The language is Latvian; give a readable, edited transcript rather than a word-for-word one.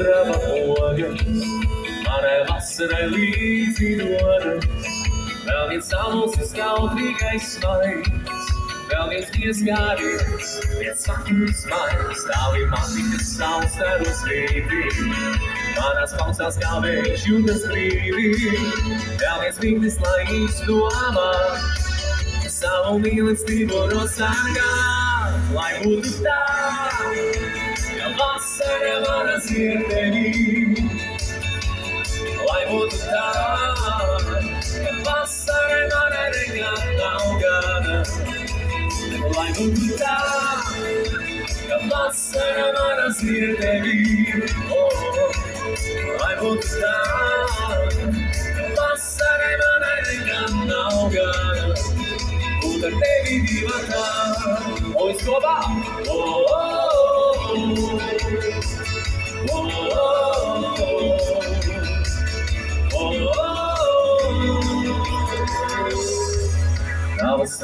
Draba pogas, manai vasarai līdzi dodas. Vēl viens saulses kautrīgais smaids, vēl viens pieskāriens, viens saknes maigs. Tavi mati, kas saulstaros rītī, manās pausās kā vējš jūtas brīvī. Vēl viens brīdis, lai izdomā, savu mīlestību nosargāt, lai būtu tā, ka vasara manas ir tevī. Lai būtu tā, ka vasara mana nekad nav gana. Lai būtu tā, ka vasara manas ir tevī. Lai būtu tā, ka vasara mana nekad nav gana. Būt ar tevi divatā, viss kopā! Tavas